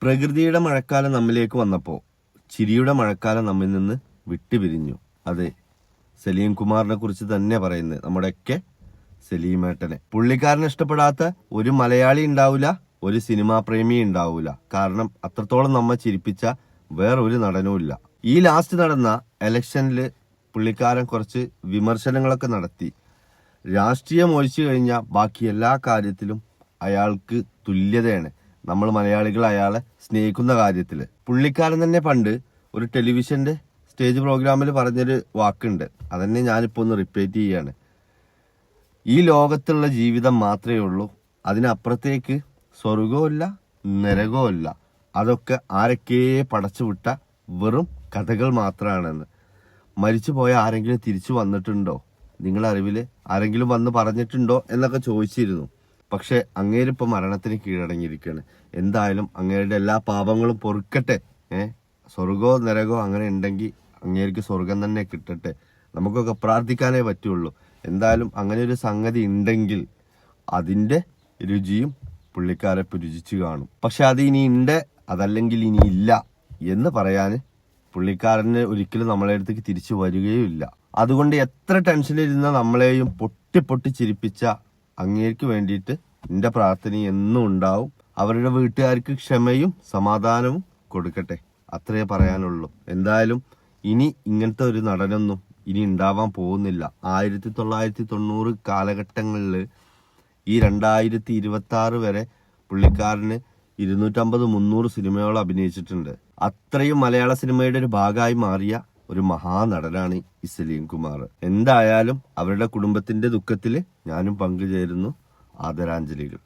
പ്രകൃതിയുടെ മഴക്കാലം നമ്മിലേക്ക് വന്നപ്പോൾ ചിരിയുടെ മഴക്കാലം നമ്മിൽ നിന്ന് വിട്ടുപിരിഞ്ഞു. അതെ, സലീം കുമാറിനെ കുറിച്ച് തന്നെ പറയുന്നത്, നമ്മുടെയൊക്കെ സലീമേട്ടനെ. പുള്ളിക്കാരനെ ഇഷ്ടപ്പെടാത്ത ഒരു മലയാളി ഉണ്ടാവില്ല, ഒരു സിനിമാ പ്രേമി ഉണ്ടാവില്ല. കാരണം അത്രത്തോളം നമ്മെ ചിരിപ്പിച്ച വേറൊരു നടനും ഇല്ല. ഈ ലാസ്റ്റ് നടന്ന ഇലക്ഷനിൽ പുള്ളിക്കാരൻ കുറച്ച് വിമർശനങ്ങളൊക്കെ നടത്തി. രാഷ്ട്രീയം ഒഴിച്ചു കഴിഞ്ഞാൽ ബാക്കി എല്ലാ കാര്യത്തിലും അയാൾക്ക് തുല്യതയാണ്. നമ്മൾ മലയാളികൾ അയാളെ സ്നേഹിക്കുന്ന കാര്യത്തിൽ. പുള്ളിക്കാരൻ തന്നെ പണ്ട് ഒരു ടെലിവിഷന്റെ സ്റ്റേജ് പ്രോഗ്രാമിൽ പറഞ്ഞൊരു വാക്കുണ്ട്, അതന്നെ ഞാനിപ്പോൾ ഒന്ന് റിപ്പീറ്റ് ചെയ്യാണ്. ഈ ലോകത്തുള്ള ജീവിതം മാത്രമേ ഉള്ളൂ, അതിനപ്പുറത്തേക്ക് സ്വർഗവുമില്ല നരകവുമില്ല. അതൊക്കെ ആരൊക്കെ പടച്ചുവിട്ട വെറും കഥകൾ മാത്രമാണെന്ന്. മരിച്ചുപോയ ആരെങ്കിലും തിരിച്ചു വന്നിട്ടുണ്ടോ, നിങ്ങളുടെ അറിവിൽ ആരെങ്കിലും വന്ന് പറഞ്ഞിട്ടുണ്ടോ എന്നൊക്കെ ചോദിച്ചിരുന്നു. പക്ഷെ അങ്ങേരിപ്പോൾ മരണത്തിന് കീഴടങ്ങിയിരിക്കുകയാണ്. എന്തായാലും അങ്ങേരുടെ എല്ലാ പാപങ്ങളും പൊറുക്കട്ടെ. സ്വർഗോ നരകോ അങ്ങനെ ഉണ്ടെങ്കിൽ അങ്ങേർക്ക് സ്വർഗം തന്നെ കിട്ടട്ടെ. നമുക്കൊക്കെ പ്രാർത്ഥിക്കാനേ പറ്റുള്ളൂ. എന്തായാലും അങ്ങനെ ഒരു സംഗതി ഉണ്ടെങ്കിൽ അതിന്റെ രുചിയും പുള്ളിക്കാരപ്പ് രുചിച്ചു കാണും. പക്ഷെ അത് ഇനി ഉണ്ട്, അതല്ലെങ്കിൽ ഇനി ഇല്ല എന്ന് പറയാൻ പുള്ളിക്കാരന് ഒരിക്കലും നമ്മളെ അടുത്തേക്ക് തിരിച്ചു വരികയും ഇല്ല. അതുകൊണ്ട് എത്ര ടെൻഷനിലിരുന്ന നമ്മളെയും പൊട്ടി പൊട്ടി ചിരിപ്പിച്ച അങ്ങേർക്ക് വേണ്ടിയിട്ട് എന്റെ പ്രാർത്ഥന എന്നും ഉണ്ടാവും. അവരുടെ വീട്ടുകാർക്ക് ക്ഷമയും സമാധാനവും കൊടുക്കട്ടെ, അത്രേ പറയാനുള്ളൂ. എന്തായാലും ഇനി ഇങ്ങനത്തെ ഒരു നടനൊന്നും ഇനി ഉണ്ടാവാൻ പോകുന്നില്ല. 1990 കാലഘട്ടങ്ങളിൽ ഈ 2026 വരെ പുള്ളിക്കാരന് 250-300 സിനിമയോളം അഭിനയിച്ചിട്ടുണ്ട്. അത്രയും മലയാള സിനിമയുടെ ഒരു ഭാഗമായി മാറിയ ഒരു മഹാനടനാണ് ഈ സലീം കുമാർ. എന്തായാലും അവരുടെ കുടുംബത്തിന്റെ ദുഃഖത്തിൽ ഞാനും പങ്കുചേരുന്നു. ആദരാഞ്ജലികൾ.